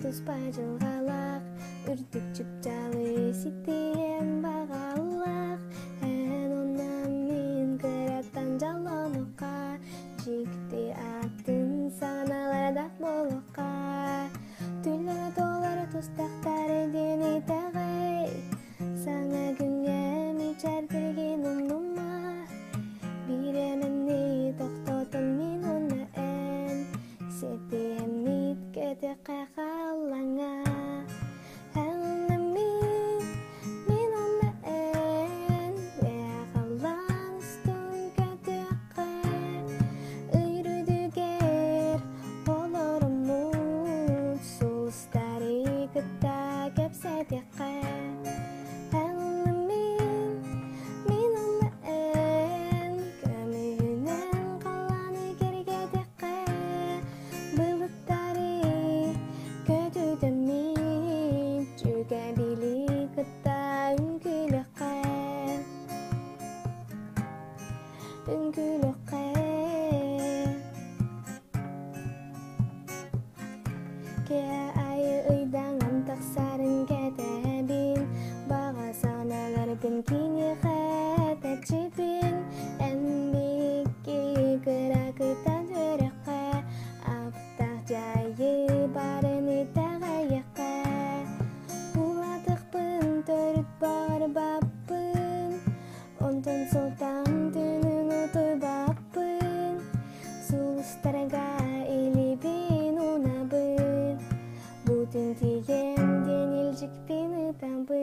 туспай жылгалак, үрдүк чүпчалы ситием багалак. Онан мен кыраттан жалонукка, жигти атын саналардак болукка. Түлөр долар тустактары дени тагай, саңа күнгө мичардырген умнума. Биремени токтотун мен уна эн, сетием мит кете кахалаңа. Аптаах дьайыы барыны тагайакка, уладыкпын төрүт барбаппын, онтон султан түнүн утуйбаппын, сулустарга илибин унабын, бутун тием денилжикпин ытамбын.